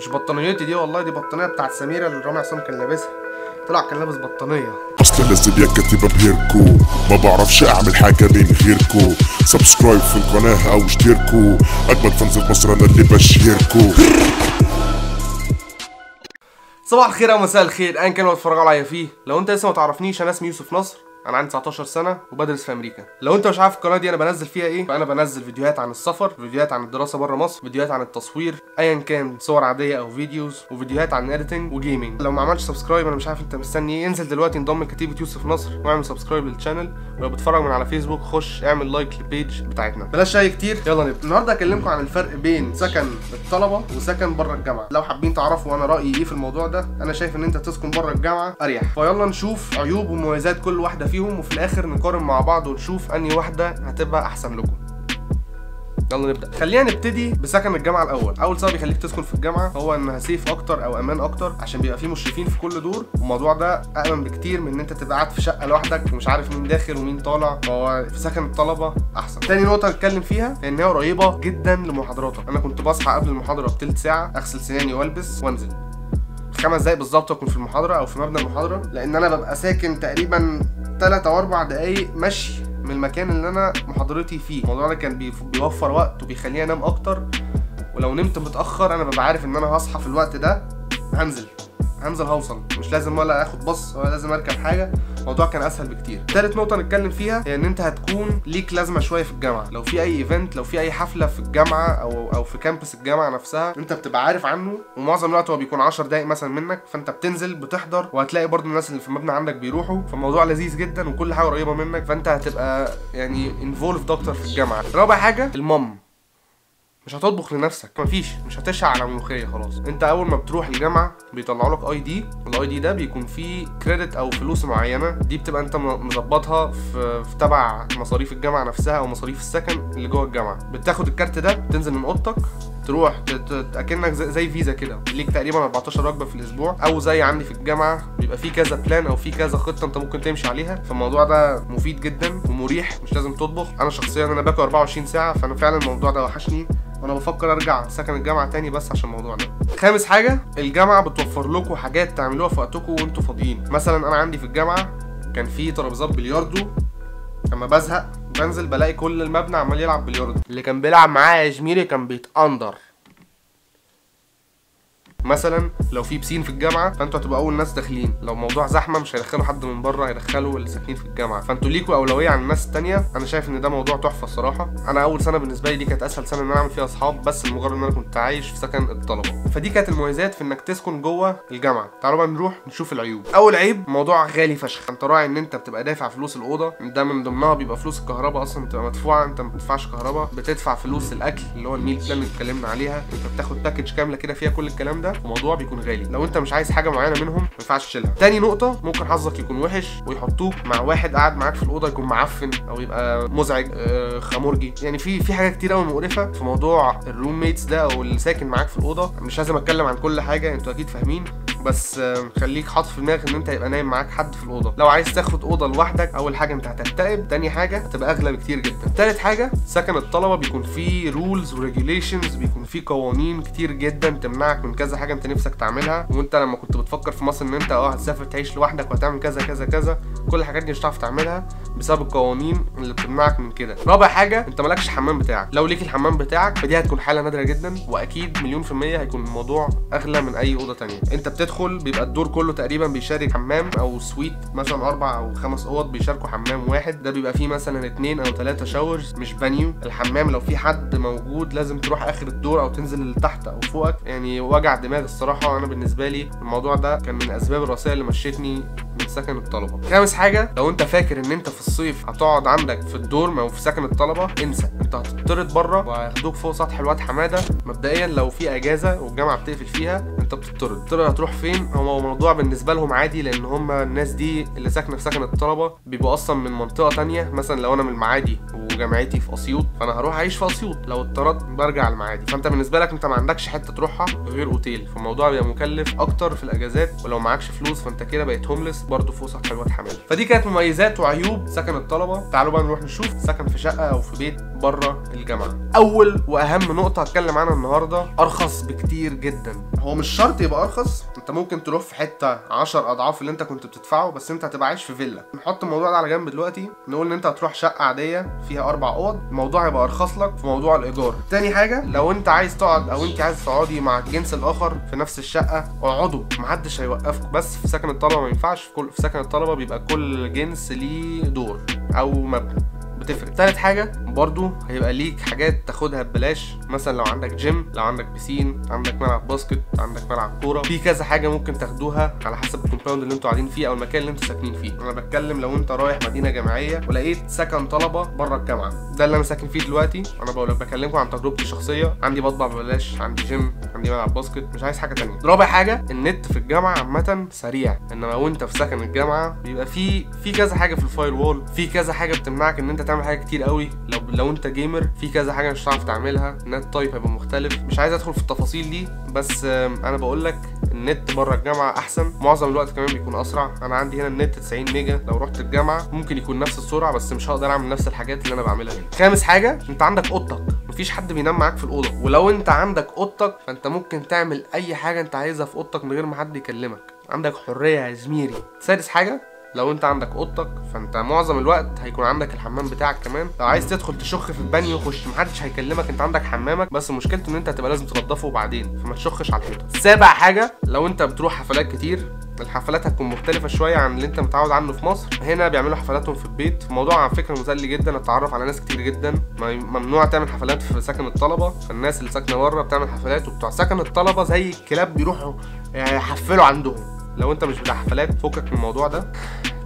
مش بطانيتي دي والله، دي بطانيه بتاعت سميره اللي رامي عصام كان لابسها، طلع كان لابس بطانيه. اصل لازم يا كاتبه بهيركو، ما بعرفش اعمل حاجه من غيركو. سبسكرايب في القناه او اشتركوا، اجمل فانز في مصر انا اللي بشهركو. صباح الخير او مساء الخير ايا كانوا بتتفرجوا عليا فيه. لو انت لسه ما تعرفنيش، انا اسمي يوسف نصر، انا عندي 19 سنه وبدرس في امريكا. لو انت مش عارف القناه دي انا بنزل فيها ايه، فانا بنزل فيديوهات عن السفر، فيديوهات عن الدراسه بره مصر، فيديوهات عن التصوير ايا كان، صور عاديه او فيديوز، وفيديوهات عن اديتنج وجيمنج. لو ما عملتش سبسكرايب انا مش عارف انت مستني ايه، انزل دلوقتي انضم لكتيبه يوسف نصر واعمل سبسكرايب للشانل. ولو بتتفرج من على فيسبوك خش اعمل لايك للبيج بتاعتنا. بلاش شاي كتير، يلا نبدا. النهارده هكلمكم عن الفرق بين سكن الطلبه وسكن بره الجامعه. لو حابين تعرفوا انا رايي ايه في الموضوع ده، انا شايف ان انت تسكن بره الجامعه اريح. فيلا نشوف عيوب ومميزات كل واحده فيهم، وفي الاخر نقارن مع بعض ونشوف انهي واحده هتبقى احسن لكم. يلا نبدا. خلينا نبتدي بسكن الجامعه الاول. اول سبب يخليك تسكن في الجامعه هو انها سيف اكتر او امان اكتر، عشان بيبقى فيه مشرفين في كل دور، والموضوع ده امن بكتير من ان انت تبقى قاعد في شقه لوحدك ومش عارف مين داخل ومين طالع. فهو في سكن الطلبه احسن. تاني نقطه هنتكلم فيها هي ان هي قريبه جدا لمحاضراتك. انا كنت بصحى قبل المحاضره بتلت ساعه، اغسل سناني والبس وانزل 5 دقايق بالظبط اكون في المحاضره او في مبنى المحاضره، لان انا ببقى ساكن تقريبا 3 أو 4 دقايق مشي من المكان اللي انا محاضرتي فيه. الموضوع ده كان بيوفر وقت وبيخليني انام اكتر، ولو نمت متاخر انا ببقى عارف ان انا هصحى في الوقت ده هنزل هوصل، مش لازم ولا اخد باص ولا لازم اركب حاجه. الموضوع كان اسهل بكتير. تالت نقطه نتكلم فيها هي ان انت هتكون ليك لازمه شويه في الجامعه. لو في اي ايفنت، لو في اي حفله في الجامعه او في كامبس الجامعه نفسها، انت بتبقى عارف عنه، ومعظم الوقت هو بيكون 10 دقايق مثلا منك، فانت بتنزل بتحضر، وهتلاقي برضو الناس اللي في المبنى عندك بيروحوا، فالموضوع لذيذ جدا وكل حاجه قريبه منك، فانت هتبقى يعني انفولفد اكتر في الجامعه. رابع حاجه المام، مش هتطبخ لنفسك، مش هتشع على ملوخيه خلاص. انت اول ما بتروح الجامعه بيطلعوا لك اي دي، والاي دي ده بيكون فيه كريدت او فلوس معينه، دي بتبقى انت مظبطها في تبع مصاريف الجامعه نفسها او مصاريف السكن اللي جوه الجامعه. بتاخد الكارت ده، تنزل من اوضتك تروح اكنك زي فيزا كده، ليك تقريبا 14 وجبه في الاسبوع، او زي عندي في الجامعه بيبقى فيه كذا بلان او فيه كذا خطه انت ممكن تمشي عليها. فالموضوع ده مفيد جدا ومريح، مش لازم تطبخ. انا شخصيا انا باكل 24 ساعه، فانا فعلا الموضوع ده وحشني، وانا بفكر ارجع سكن الجامعه تاني بس عشان الموضوع ده. خامس حاجه، الجامعه بتوفر لكم حاجات تعملوها في وقتكم وانتوا فاضيين. مثلا انا عندي في الجامعه كان في ترابيزات بلياردو، لما بزهق بنزل بلاقي كل المبنى عمال يلعب بلياردو. اللي كان بيلعب معايا يا زميلي كان بيتأندر. مثلا لو في بسين في الجامعه، فانتوا هتبقوا اول ناس داخلين. لو الموضوع زحمه مش هيدخلوا حد من بره، هيدخلوا اللي ساكنين في الجامعه، فانتوا ليكوا اولويه عن الناس الثانيه. انا شايف ان ده موضوع تحفه الصراحه. انا اول سنه بالنسبه لي دي كانت اسهل سنه ان انا اعمل فيها اصحاب، بس لمجرد ان انا كنت عايش في سكن الطلبه. فدي كانت المميزات في انك تسكن جوه الجامعه. تعالوا بقى نروح نشوف العيوب. اول عيب، موضوع غالي فشخ. انت راعي ان انت بتبقى دافع فلوس الاوضه، ده من ضمنها بيبقى فلوس الكهرباء اصلا بتبقى مدفوعه، انت ما بتدفعش كهرباء. بتدفع فلوس الاكل اللي هو الميل بلان اللي اتكلمنا عليها، انت بتاخد باكج كامله كده فيها كل الكلام ده، الموضوع بيكون غالي. لو انت مش عايز حاجه معينه منهم ما ينفعش تشيلها. تاني نقطه، ممكن حظك يكون وحش ويحطوك مع واحد قاعد معاك في الاوضه يكون معفن او يبقى مزعج، خمرجي. يعني في حاجات كتير قوي مقرفه في موضوع الروم ميتس ده او اللي ساكن معاك في الاوضه. مش لازم اتكلم عن كل حاجه، انتوا اكيد فاهمين، بس خليك حاطط في دماغك ان انت هيبقى نايم معاك حد في الاوضه. لو عايز تاخد اوضه لوحدك، اول حاجه انت هتكتئب، تاني حاجه هتبقى اغلى بكتير جدا. تالت حاجه، سكن الطلبه بيكون فيه رولز وريجوليشنز، بيكون فيه قوانين كتير جدا تمنعك من كذا حاجه انت نفسك تعملها. وانت لما كنت بتفكر في مصر ان انت هتسافر تعيش لوحدك وهتعمل كذا كذا كذا، كل الحاجات دي مش هتعرف تعملها بسبب القوانين اللي بتمنعك من كده. رابع حاجه، انت مالكش حمام بتاعك. لو ليك الحمام بتاعك فدي هتكون حاله نادره جدا، واكيد 100% هيكون الموضوع اغلى من اي اوضه تانية. انت بتدخل بيبقى الدور كله تقريبا بيشارك حمام او سويت، مثلا 4 أو 5 اوض بيشاركوا حمام واحد، ده بيبقى فيه مثلا 2 أو 3 شاورز مش بانيو. الحمام لو في حد موجود لازم تروح اخر الدور او تنزل لتحت او فوقك، يعني وجع دماغ الصراحه. انا بالنسبه لي الموضوع ده كان من الاسباب الرئيسيه اللي مشيتني من سكن الطلبه. خامس حاجه، لو انت فاكر ان انت في الصيف هتقعد عندك في الدور او في سكن الطلبه، انسى. انت هتطرد بره وهياخدوك فوق سطح الواد حماده. مبدئيا لو في اجازه والجامعه بتقفل فيها انت بتطرد. هتروح فين؟ هو الموضوع بالنسبه لهم عادي، لان هم الناس دي اللي ساكنه في سكن الطلبه بيبقوا اصلا من منطقه تانية. مثلا لو انا من المعادي وجامعتي في اسيوط، فانا هروح اعيش في اسيوط، لو اتطردت برجع المعادي. فانت بالنسبه لك انت ما عندكش حته تروحها غير اوتيل، فالموضوع بيبقى مكلف اكتر في الاجازات. ولو معكش فلوس فانت كده بقيت هوملس برضه فوق سطح الواد حماده. فدي كانت مميزات وعيوب سكن الطلبه. تعالوا بقى نروح نشوف سكن في شقه او في بيت بره الجامعه. اول واهم نقطه هتكلم عنها النهارده، ارخص بكتير جدا. هو مش شرط يبقى ارخص، انت ممكن تروح في حته 10 اضعاف اللي انت كنت بتدفعه، بس انت هتبقى عايش في فيلا. نحط الموضوع ده على جنب دلوقتي، نقول ان انت هتروح شقه عاديه فيها 4 اوض، الموضوع هيبقى ارخص لك في موضوع الايجار. تاني حاجه، لو انت عايز تقعد او انت عايز تقعدي مع الجنس الاخر في نفس الشقه، اقعدوا، محدش هيوقفكم. بس في سكن الطلبه ما ينفعش، في سكن الطلبه بيبقى كل جنس ليه دور او مبنى، بتفرق. تالت حاجة برضو هيبقى ليك حاجات تاخدها ببلاش، مثلا لو عندك جيم، لو عندك بيسين، عندك ملعب باسكت، عندك ملعب كورة، في كذا حاجة ممكن تاخدوها على حسب الكومباوند اللي انتوا قاعدين فيه او المكان اللي انتوا ساكنين فيه. انا بتكلم لو انت رايح مدينة جامعية ولقيت سكن طلبة بره الجامعة، ده اللي انا ساكن فيه دلوقتي. انا بكلمكم عن تجربتي الشخصية، عندي بطبع ببلاش، عندي جيم، عندي ملعب باسكت، مش عايز حاجة تانية. رابع حاجة، النت في الجامعة عامة سريع، انما وانت في سكن الجامعة بيبقى في كذا حاجة في الفاير وول، في كذا حاجة بتمنعك ان انت تعمل حاجة كتير قوي. لو انت جيمر، في كذا حاجه مش هتعرف تعملها، النت تايب هيبقى مختلف. مش عايز ادخل في التفاصيل دي، بس انا بقول لك النت بره الجامعه احسن، معظم الوقت كمان بيكون اسرع. انا عندي هنا النت 90 ميجا، لو رحت الجامعه ممكن يكون نفس السرعه، بس مش هقدر اعمل نفس الحاجات اللي انا بعملها هنا. خامس حاجه، انت عندك اوضتك، مفيش حد بينام معاك في الاوضه، ولو انت عندك اوضتك فانت ممكن تعمل اي حاجه انت عايزها في اوضتك من غير ما حد يكلمك، عندك حريه يا زميلي. سادس حاجه، لو انت عندك اوضتك فانت معظم الوقت هيكون عندك الحمام بتاعك كمان، لو عايز تدخل تشخ في البانيو خش، محدش هيكلمك، انت عندك حمامك، بس مشكلته ان انت هتبقى لازم تنضفه بعدين، فما تشخش على الحيطه. سابع حاجه، لو انت بتروح حفلات كتير، الحفلات هتكون مختلفه شويه عن اللي انت متعود عنه في مصر. هنا بيعملوا حفلاتهم في البيت، الموضوع على فكره مسلي جدا، اتعرف على ناس كتير جدا. ممنوع تعمل حفلات في سكن الطلبه، فالناس اللي ساكنه بره بتعمل حفلات، وبتوع سكن الطلبه زي الكلاب بيروحوا يحفلوا عندهم. لو انت مش بتاع حفلات فكك من الموضوع ده.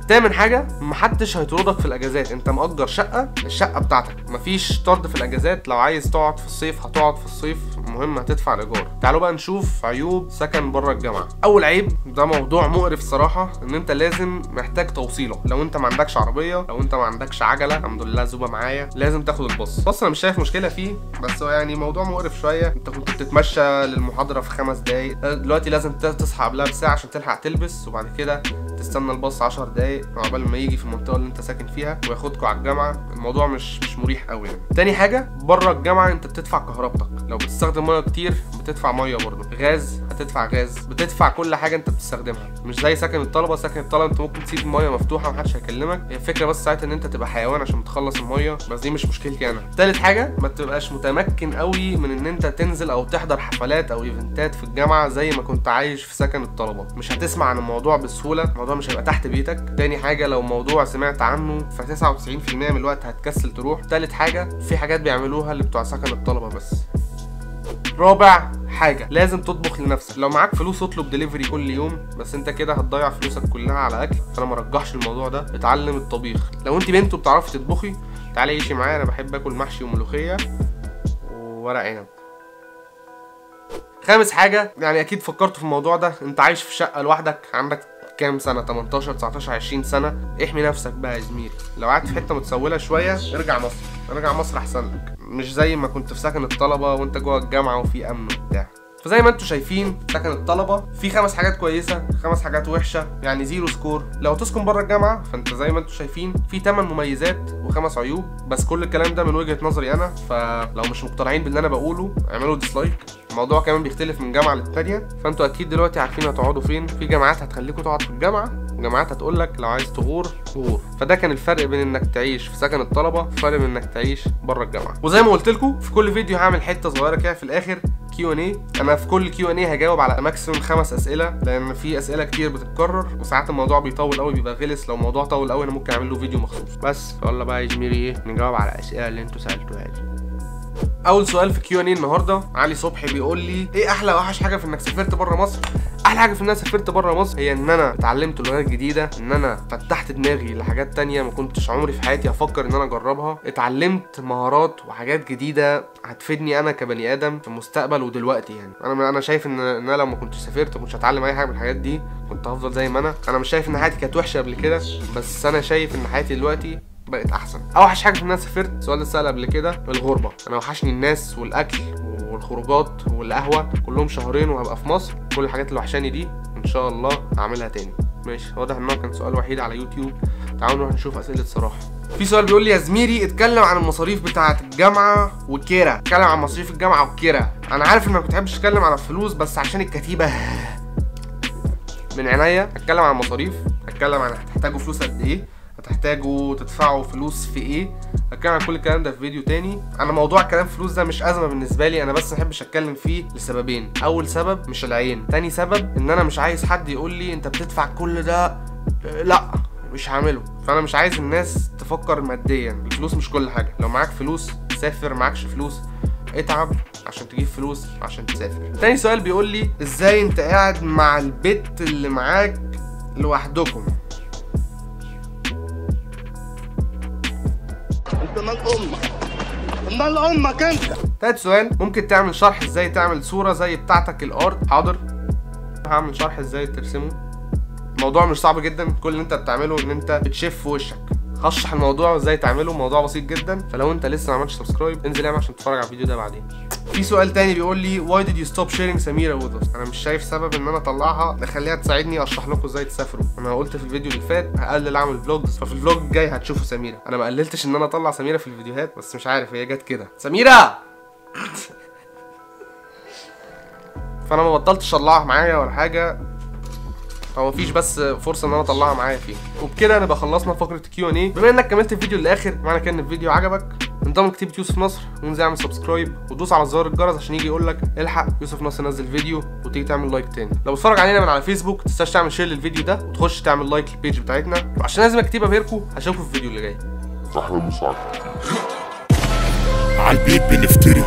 تامن حاجه، محدش هيطردك في الاجازات، انت مأجر شقه، الشقه بتاعتك، مفيش طرد في الاجازات. لو عايز تقعد في الصيف هتقعد في الصيف، المهم هتدفع الايجار. تعالوا بقى نشوف عيوب سكن بره الجامعه. اول عيب، ده موضوع مقرف صراحه، ان انت لازم محتاج توصيله. لو انت ما عندكش عربيه، لو انت ما عندكش عجله، الحمد لله زوبه معايا، لازم تاخد الباص. انا مش شايف مشكله فيه، بس هو يعني موضوع مقرف شويه. انت كنت بتتمشى للمحاضره في 5 دقايق، دلوقتي لازم تصحى قبلها بساعه عشان تلحق تلبس، وبعد كده تستنى الباص 10 دقايق عقبال ما يجي في المنطقه اللي انت ساكن فيها وياخدكوا على الجامعه. الموضوع مش مريح قوي يعني. تاني حاجه، بره الجامعه انت بتدفع كهربتك، لو بتستخدم ميه كتير بتدفع ميه برضه، غاز هتدفع غاز، بتدفع كل حاجه انت بتستخدمها، مش زي سكن الطلبه. سكن الطلبه انت ممكن تسيب الميه مفتوحه ومحدش هيكلمك، هي الفكره بس ساعتها ان انت تبقى حيوان عشان تخلص الميه، بس دي مش مشكلتي انا. تالت حاجه، ما تبقاش متمكن قوي من ان انت تنزل او تحضر حفلات او ايفنتات في الجامعه زي ما كنت عايش في سكن الطلبه، مش هتسمع عن الموضوع بسهوله، الموضوع مش هيبقى تحت بيتك. تاني حاجه، لو موضوع سمعت عنه ف 99% من الوقت هتكسل تروح. تالت حاجه، في حاجات بيعملوها اللي بتوع سكن الطلبه بس. رابع حاجه، لازم تطبخ لنفسك. لو معاك فلوس اطلب دليفري كل يوم، بس انت كده هتضيع فلوسك كلها على اكل، فانا ما رجحش الموضوع ده. اتعلم الطبيخ. لو انت بنت وبتعرفي تطبخي تعالي عيشي معايا، انا بحب اكل محشي وملوخيه وورق عنب. خامس حاجه، يعني اكيد فكرتوا في الموضوع ده، انت عايش في شقه لوحدك، عندك كام سنه؟ 18 19 20 سنه، احمي نفسك بقى يا زميلي. لو قاعد في حته متسوله شويه ارجع مصر احسن لك، مش زي ما كنت في سكن الطلبه وانت جوه الجامعه وفي امن وبتاع. فزي ما انتوا شايفين سكن الطلبه في 5 حاجات كويسه، 5 حاجات وحشه، يعني 0 سكور. لو تسكن بره الجامعه فانت زي ما انتوا شايفين في 8 مميزات و5 عيوب، بس كل الكلام ده من وجهه نظري انا، فلو مش مقتنعين باللي انا بقوله اعملوا ديسلايك. الموضوع كمان بيختلف من جامعه للتانيه، فانتوا اكيد دلوقتي عارفين هتقعدوا فين. في جامعات هتخليكوا تقعد في الجامعه، وجامعات هتقول لك لو عايز تغور. فده كان الفرق بين انك تعيش في سكن الطلبه والفرق بين انك تعيش بره الجامعه. وزي ما قلت لكم في كل فيديو هعمل حته صغيره كده في الاخر Q&A. انا في كل Q&A هجاوب على ماكسيموم 5 اسئله، لان في اسئله كتير بتتكرر وساعات الموضوع بيطول قوي، بيبقى غلس. لو الموضوع طول قوي انا ممكن اعمل له فيديو مخصوص. بس يلا بقى يا زميلي ايه، نجاوب على الاسئله اللي انتوا سالتوها لي. اول سؤال في Q&A النهارده، علي صبحي بيقول لي ايه احلى واوحش حاجه في انك سافرت بره مصر؟ احلى حاجه في ان انا سافرت بره مصر هي ان انا اتعلمت لغات جديده، ان انا فتحت دماغي لحاجات تانية ما كنتش عمري في حياتي افكر ان انا اجربها، اتعلمت مهارات وحاجات جديده هتفيدني انا كبني ادم في المستقبل ودلوقتي. يعني انا شايف ان انا لو ما كنتش سافرت وكنتش هتعلم اي حاجه من الحاجات دي كنت هفضل زي ما انا مش شايف ان حياتي كانت وحشه قبل كده، بس انا شايف ان حياتي دلوقتي بقت احسن. اوحش حاجه في ان انا سافرت، السؤال ده اتسال قبل كده، الغربه. انا وحشني الناس والاكل والخروجات والقهوه، كلهم شهرين وهبقى في مصر. كل الحاجات اللي وحشاني دي ان شاء الله هعملها تاني. ماشي، واضح ان هو كان سؤال وحيد على يوتيوب. تعالوا نروح نشوف اسئله صراحه. في سؤال بيقول لي يا زميلي اتكلم عن المصاريف بتاعه الجامعه والكيره. اتكلم عن مصاريف الجامعه والكيره. انا عارف انك ما بتحبش تتكلم عن الفلوس، بس عشان الكتيبه من عينيا اتكلم عن المصاريف، اتكلم عن هتحتاجوا فلوس قد ايه، هتحتاجوا تدفعوا فلوس في ايه، هتكلم عن كل الكلام ده في فيديو تاني. انا موضوع كلام فلوس ده مش ازمه بالنسبه لي، انا بس ما بحبش اتكلم فيه لسببين. اول سبب مش العين، تاني سبب ان انا مش عايز حد يقول لي انت بتدفع كل ده، لا مش هعمله. فانا مش عايز الناس تفكر ماديا، الفلوس مش كل حاجه. لو معاك فلوس سافر، معاكش فلوس اتعب عشان تجيب فلوس عشان تسافر. تاني سؤال بيقول لي ازاي انت قاعد مع البت اللي معاك لوحدكم؟ انت مال امك، مال امك انت. تالت سؤال، ممكن تعمل شرح ازاي تعمل صورة زي بتاعتك الارت؟ حاضر، هعمل شرح ازاي ترسمه. الموضوع مش صعب جدا، كل اللي انت بتعمله ان انت بتشف وشك. هشرح الموضوع ازاي تعمله، موضوع بسيط جدا. فلو انت لسه ما عملتش سبسكرايب انزل اعمل عشان تتفرج على الفيديو ده بعدين. في سؤال تاني بيقول لي why did you stop sharing سميرة with us؟ انا مش شايف سبب ان انا اطلعها نخليها تساعدني اشرح لكم ازاي تسافروا. انا قلت في الفيديو اللي فات هقلل اعمل فلوجز، ففي الفلوج الجاي هتشوفوا سميرة. انا ما قللتش ان انا اطلع سميرة في الفيديوهات، بس مش عارف هي جت كده سميرة فانا ما بطلتش اطلعها معايا ولا حاجه، هو مفيش بس فرصه ان انا اطلعها معايا فيه. وبكده نبقى خلصنا فقره الكيو&اي. بما انك كملت الفيديو للاخر معنى كده ان الفيديو عجبك، انضم لكتيبة يوسف نصر وانزل اعمل سبسكرايب ودوس على زر الجرس عشان يجي يقول لك الحق يوسف نصر نزل فيديو، وتيجي تعمل لايك تاني. لو بتتفرج علينا من على فيسبوك متنساش تعمل شير للفيديو ده وتخش تعمل لايك للبيج بتاعتنا. وعشان لازم اكتبها بيركو هشوفكم في الفيديو اللي جاي. احلى مساعدة عالبيت بنفتري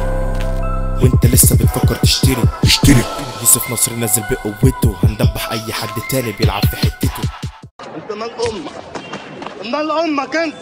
وانت لسه بتفكر تشتري. اشترك. يوسف نصر نزل بقوته، هندبح اي حد تاني بيلعب في حتته. انت مال امك، مال امك انت.